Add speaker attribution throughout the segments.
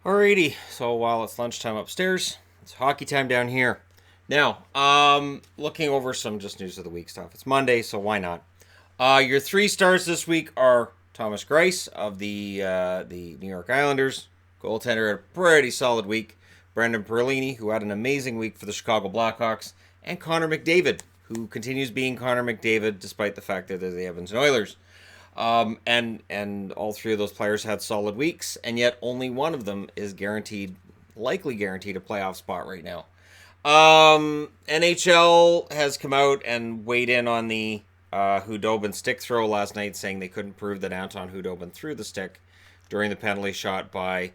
Speaker 1: Alrighty, so while it's lunchtime upstairs, it's hockey time down here. Now, looking over some just news of the week stuff. It's Monday, so why not? Your three stars this week are Thomas Greiss of the New York Islanders, goaltender, had a pretty solid week. Brendan Perlini, who had an amazing week for the Chicago Blackhawks, and Connor McDavid, who continues being Connor McDavid despite the fact that they're the Edmonton Oilers. And all three of those players had solid weeks, and yet only one of them is likely guaranteed a playoff spot right now. NHL has come out and weighed in on the Hudobin stick throw last night, saying they couldn't prove that Anton Hudobin threw the stick during the penalty shot by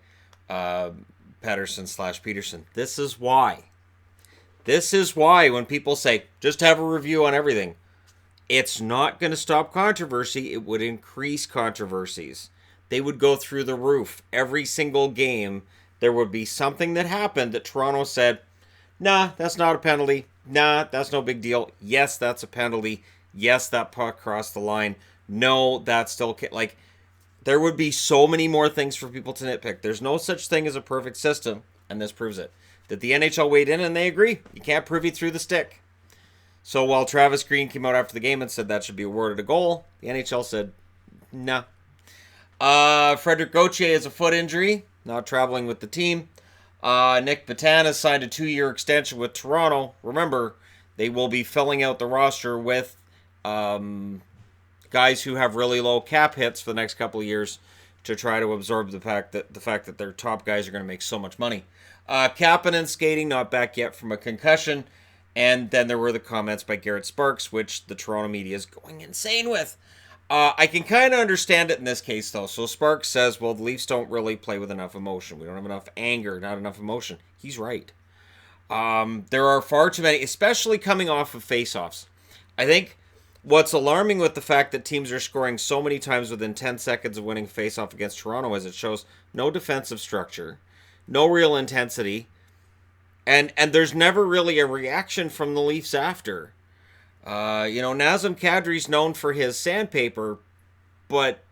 Speaker 1: Pettersson/Peterson. This is why. This is why when people say, just have a review on everything, it's not going to stop controversy. It would increase controversies. They would go through the roof. Every single game, there would be something that happened that Toronto said, nah, that's not a penalty. Nah, that's no big deal. Yes, that's a penalty. Yes, that puck crossed the line. No, that's still... Like, there would be so many more things for people to nitpick. There's no such thing as a perfect system, and this proves it. That the NHL weighed in and they agree. You can't prove you through the stick. So while Travis Green came out after the game and said that should be awarded a goal, the NHL said, nah. Frederic Gauthier has a foot injury, not traveling with the team. Nick Batan has signed a 2-year extension with Toronto. Remember, they will be filling out the roster with guys who have really low cap hits for the next couple of years to try to absorb the fact that their top guys are going to make so much money. Kapanen skating, not back yet from a concussion. And then there were the comments by Garrett Sparks, which the Toronto media is going insane with. I can kind of understand it in this case, though. So Sparks says, well, the Leafs don't really play with enough emotion. We don't have enough anger, not enough emotion. He's right. There are far too many, especially coming off of faceoffs. I think what's alarming with the fact that teams are scoring so many times within 10 seconds of winning faceoff against Toronto is it shows no defensive structure, no real intensity, and there's never really a reaction from the Leafs after. Nazem Kadri's known for his sandpaper, but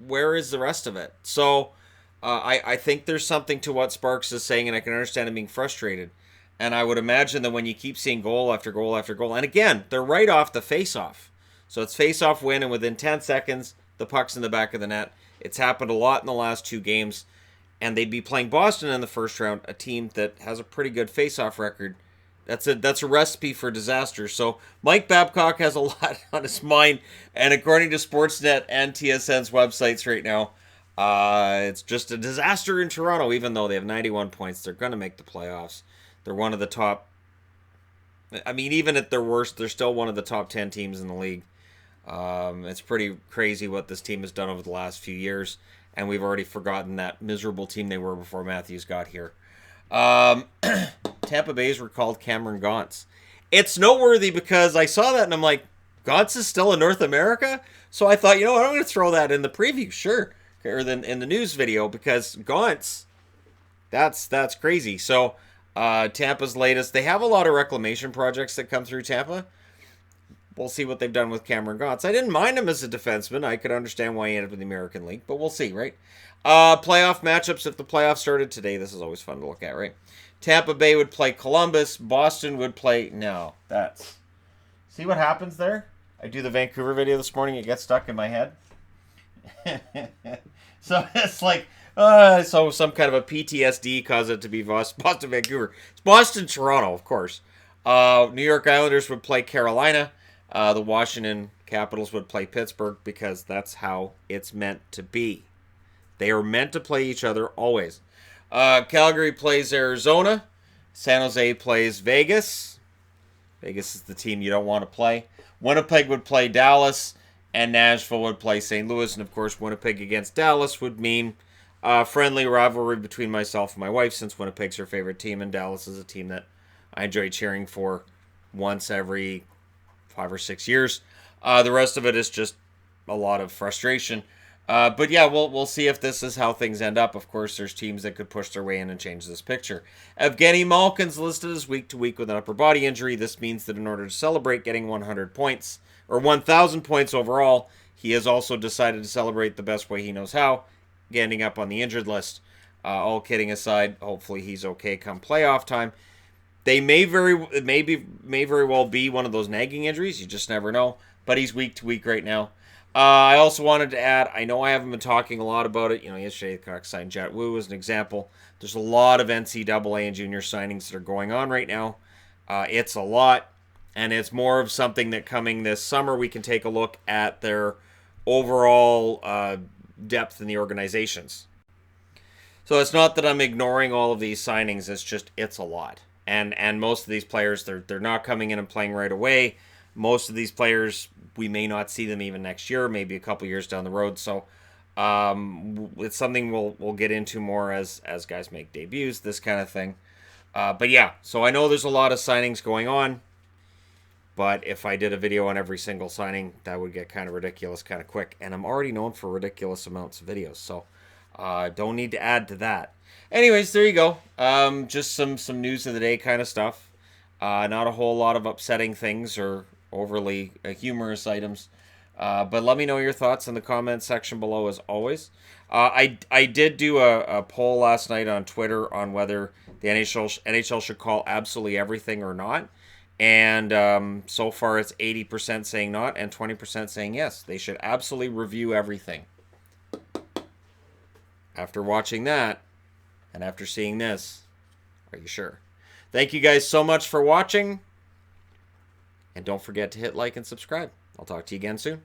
Speaker 1: where is the rest of it? So I think there's something to what Sparks is saying, and I can understand him being frustrated. And I would imagine that when you keep seeing goal after goal after goal, and again, they're right off the face-off. So it's face-off win, and within 10 seconds, the puck's in the back of the net. It's happened a lot in the last 2 games. And they'd be playing Boston in the first round, a team that has a pretty good face-off record. That's a recipe for disaster. So Mike Babcock has a lot on his mind, and according to Sportsnet and TSN's websites right now, it's just a disaster in Toronto. Even though they have 91 points, they're going to make the playoffs. They're one of the top. I mean, even at their worst, they're still one of the top 10 teams in the league. It's pretty crazy what this team has done over the last few years. And we've already forgotten that miserable team they were before Matthews got here. Tampa Bay's recalled Cameron Gauntz. It's noteworthy because I saw that and I'm like, Gauntz is still in North America? So I thought, I'm going to throw that in the preview, sure. Or then in the news video, because Gauntz, that's crazy. So Tampa's latest, they have a lot of reclamation projects that come through Tampa. We'll see what they've done with Cameron Gauntz. I didn't mind him as a defenseman. I could understand why he ended up in the American League, but we'll see, right? Playoff matchups, if the playoffs started today, this is always fun to look at, right? Tampa Bay would play Columbus. Boston would play... No, that's... See what happens there? I do the Vancouver video this morning. It gets stuck in my head. So it's like... so some kind of a PTSD caused it to be Boston, Vancouver. It's Boston, Toronto, of course. New York Islanders would play Carolina. The Washington Capitals would play Pittsburgh because that's how it's meant to be. They are meant to play each other always. Calgary plays Arizona. San Jose plays Vegas. Vegas is the team you don't want to play. Winnipeg would play Dallas, and Nashville would play St. Louis. And, of course, Winnipeg against Dallas would mean friendly rivalry between myself and my wife, since Winnipeg's her favorite team, and Dallas is a team that I enjoy cheering for once every 5 or 6 years. The rest of it is just a lot of frustration. But yeah, we'll see if this is how things end up. Of course, there's teams that could push their way in and change this picture. Evgeny Malkin's listed as week to week with an upper body injury. This means that in order to celebrate getting 100 points, or 1,000 points overall, he has also decided to celebrate the best way he knows how, ending up on the injured list. All kidding aside, hopefully he's okay come playoff time. They may very well be one of those nagging injuries. You just never know. But he's week to week right now. I also wanted to add, I know I haven't been talking a lot about it. Yesterday the Canucks signed Jet Wu as an example. There's a lot of NCAA and junior signings that are going on right now. It's a lot, and it's more of something that coming this summer we can take a look at their overall depth in the organizations. So it's not that I'm ignoring all of these signings. It's just it's a lot, and most of these players they're not coming in and playing right away. Most of these players we may not see them even next year, maybe a couple years down the road. So it's something we'll get into more as guys make debuts, this kind of thing. But yeah, so I know there's a lot of signings going on. But if I did a video on every single signing, that would get kind of ridiculous kind of quick. And I'm already known for ridiculous amounts of videos. So don't need to add to that. Anyways, there you go. Just some news of the day kind of stuff. Not a whole lot of upsetting things or overly humorous items. But let me know your thoughts in the comments section below as always. I did do a poll last night on Twitter on whether the NHL should call absolutely everything or not. And so far it's 80% saying not and 20% saying yes. They should absolutely review everything. After watching that, and after seeing this, are you sure? Thank you guys so much for watching. And don't forget to hit like and subscribe. I'll talk to you again soon.